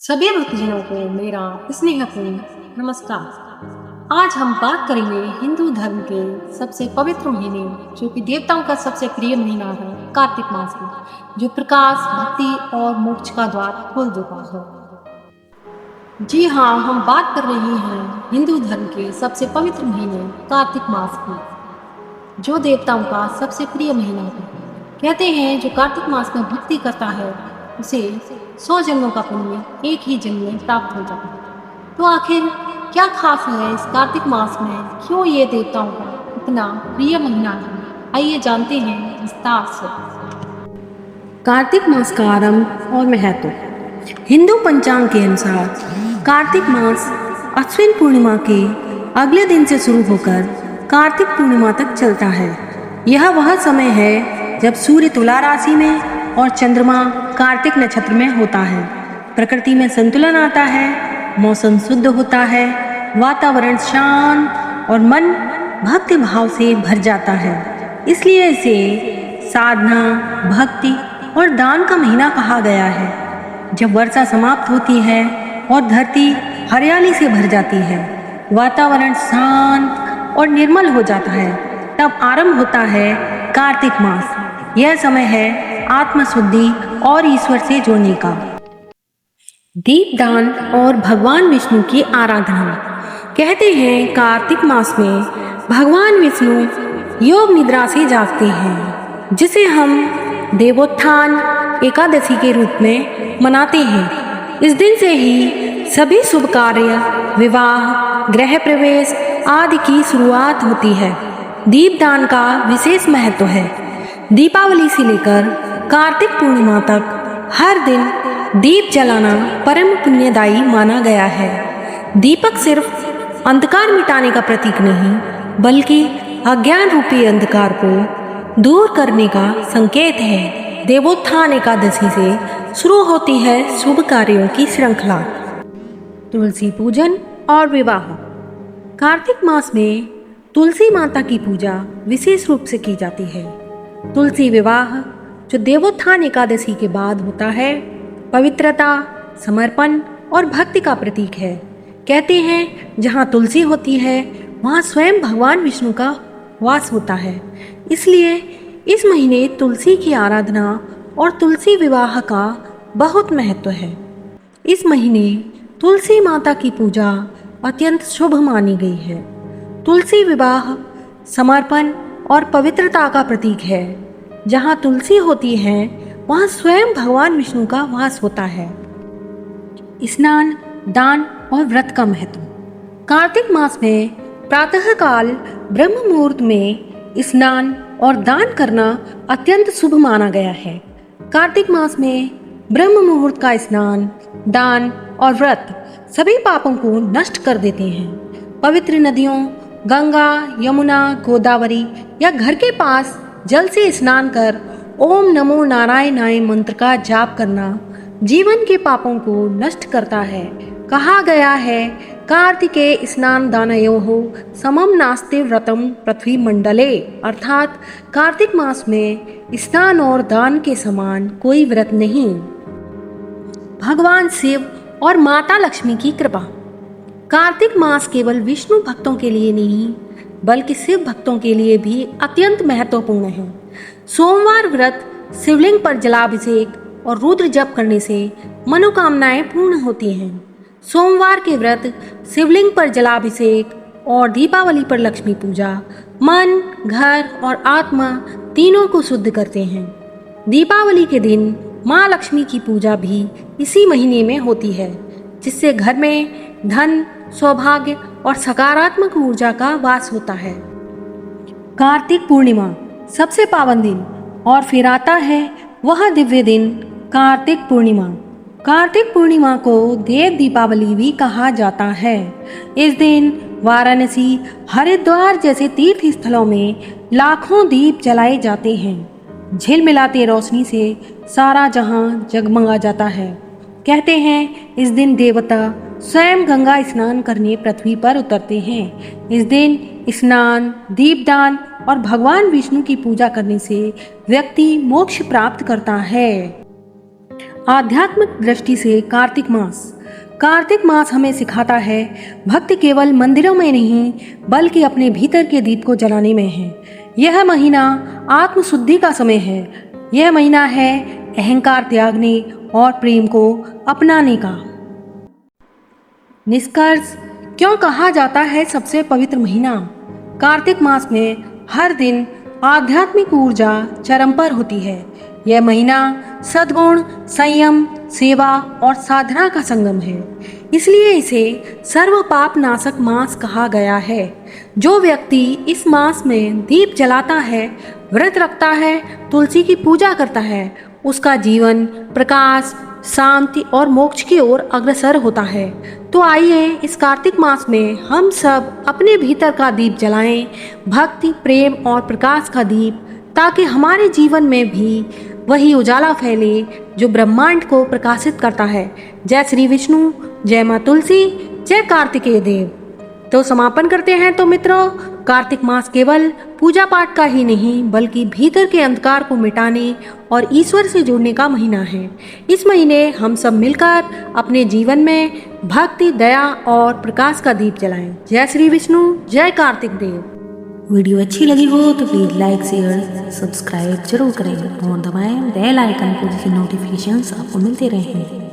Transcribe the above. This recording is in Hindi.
सभी भक्तजनों को मेरा स्नेहपूर्ण नमस्कार। आज हम बात करेंगे हिंदू धर्म के सबसे पवित्र महीने जो कि देवताओं का सबसे प्रिय महीना है, कार्तिक मास में, जो प्रकाश, भक्ति और मोक्ष का द्वार खोल देता है। जी हाँ, हम बात कर रहे हैं हिंदू धर्म के सबसे पवित्र महीने कार्तिक मास की, जो देवताओं का सबसे प्रिय महीना है। कहते हैं जो कार्तिक मास में भक्ति करता है उसे 100 जन्मों का पुण्य एक ही जन्म में प्राप्त हो जाता है। तो आखिर क्या खास है इस कार्तिक मास में, क्यों ये देवताओं का इतना प्रिय महीना है? आइए जानते हैं विस्तार से। कार्तिक मास का आरंभ और महत्व। हिंदू पंचांग के अनुसार कार्तिक मास अश्विन पूर्णिमा के अगले दिन से शुरू होकर कार्तिक पूर्णिमा तक चलता है। यह वह समय है जब सूर्य तुला राशि में और चंद्रमा कार्तिक नक्षत्र में होता है। प्रकृति में संतुलन आता है, मौसम शुद्ध होता है, वातावरण शांत और मन भक्ति भाव से भर जाता है। इसलिए इसे साधना, भक्ति और दान का महीना कहा गया है। जब वर्षा समाप्त होती है और धरती हरियाली से भर जाती है, वातावरण शांत और निर्मल हो जाता है, तब आरंभ होता है कार्तिक मास। यह समय है आत्मशुद्धि और ईश्वर से जुड़ने का। दीपदान और भगवान विष्णु की आराधना। कहते हैं कार्तिक मास में भगवान विष्णु योग निद्रा से जागते हैं, जिसे हम देवोत्थान एकादशी के रूप में मनाते हैं। इस दिन से ही सभी शुभ कार्य, विवाह, गृह प्रवेश आदि की शुरुआत होती है। दीपदान का विशेष महत्व है। दीपावली से लेकर कार्तिक पूर्णिमा तक हर दिन दीप जलाना परम पुण्यदायी माना गया है। दीपक सिर्फ अंधकार मिटाने का प्रतीक नहीं, बल्कि अज्ञान रूपी अंधकार को दूर करने का संकेत है। देवोत्थान एकादशी से शुरू होती है शुभ कार्यों की श्रृंखला। तुलसी पूजन और विवाह। कार्तिक मास में तुलसी माता की पूजा विशेष रूप से की जाती है। तुलसी विवाह जो देवोत्थान एकादशी के बाद होता है, पवित्रता, समर्पण और भक्ति का प्रतीक है। कहते हैं जहाँ तुलसी होती है वहाँ स्वयं भगवान विष्णु का वास होता है। इसलिए इस महीने तुलसी की आराधना और तुलसी विवाह का बहुत महत्व है। इस महीने तुलसी माता की पूजा अत्यंत शुभ मानी गई है। तुलसी विवाह समर्पण और पवित्रता का प्रतीक है। जहाँ तुलसी होती है वहाँ स्वयं भगवान विष्णु का वास होता है। स्नान, दान और व्रत का महत्व। कार्तिक मास में प्रातःकाल ब्रह्म मुहूर्त में स्नान और दान करना अत्यंत शुभ माना गया है। कार्तिक मास में ब्रह्म मुहूर्त का स्नान, दान और व्रत सभी पापों को नष्ट कर देते हैं। पवित्र नदियों गंगा, यमुना, गोदावरी या घर के पास जल से स्नान कर ओम नमो नारायणाय मंत्र का जाप करना जीवन के पापों को नष्ट करता है। कहा गया है कार्तिके स्नान दानयोः समम नास्ति व्रतम पृथ्वी मंडले, अर्थात कार्तिक मास में स्नान और दान के समान कोई व्रत नहीं। भगवान शिव और माता लक्ष्मी की कृपा। कार्तिक मास केवल विष्णु भक्तों के लिए नहीं बल्कि शिव भक्तों के लिए भी अत्यंत महत्वपूर्ण है। सोमवार व्रत, शिवलिंग पर जलाभिषेक और रुद्र जप करने से मनोकामनाएं पूर्ण होती हैं। सोमवार के व्रत, शिवलिंग पर जलाभिषेक और दीपावली पर लक्ष्मी पूजा मन, घर और आत्मा तीनों को शुद्ध करते हैं। दीपावली के दिन माँ लक्ष्मी की पूजा भी इसी महीने में होती है, जिससे घर में धन, सौभाग्य और सकारात्मक ऊर्जा का वास होता है। कार्तिक पूर्णिमा सबसे पावन दिन, और फिर आता है वह दिव्य दिन कार्तिक पूर्णिमा। कार्तिक पूर्णिमा को देव दीपावली भी कहा जाता है। इस दिन वाराणसी, हरिद्वार जैसे तीर्थ स्थलों में लाखों दीप जलाए जाते हैं। झिलमिलाती रोशनी से सारा जहां जगमगा जाता है। कहते हैं इस दिन देवता स्वयं गंगा स्नान करने पृथ्वी पर उतरते हैं। इस दिन स्नान, दीपदान और भगवान विष्णु की पूजा करने से व्यक्ति मोक्ष प्राप्त करता है। आध्यात्मिक दृष्टि से कार्तिक मास हमें सिखाता है भक्ति केवल मंदिरों में नहीं बल्कि अपने भीतर के दीप को जलाने में है। यह महीना आत्मशुद्धि का समय है। यह महीना है अहंकार त्यागने और प्रेम को अपनाने का। निष्कर्ष, क्यों कहा जाता है सबसे पवित्र महीना? कार्तिक मास में हर दिन आध्यात्मिक ऊर्जा चरम पर होती है। यह महीना सद्गुण, संयम, सेवा और साधना का संगम है। इसलिए इसे सर्व पाप नाशक मास कहा गया है। जो व्यक्ति इस मास में दीप जलाता है, व्रत रखता है, तुलसी की पूजा करता है, उसका जीवन प्रकाश, शांति और मोक्ष की ओर अग्रसर होता है। तो आइए इस कार्तिक मास में हम सब अपने भीतर का दीप जलाएं, भक्ति, प्रेम और प्रकाश का दीप, ताकि हमारे जीवन में भी वही उजाला फैले जो ब्रह्मांड को प्रकाशित करता है। जय श्री विष्णु, जय माँ तुलसी, जय कार्तिकेय देव। तो समापन करते हैं। तो मित्रों, कार्तिक मास केवल पूजा पाठ का ही नहीं बल्कि भीतर के अंधकार को मिटाने और ईश्वर से जुड़ने का महीना है। इस महीने हम सब मिलकर अपने जीवन में भक्ति, दया और प्रकाश का दीप जलाएं। जय श्री विष्णु, जय कार्तिक देव। वीडियो अच्छी लगी हो तो प्लीज़ लाइक, शेयर, सब्सक्राइब जरूर करें और दबाएं बेल आइकन को, जिससे नोटिफिकेशंस आपको मिलते रहें।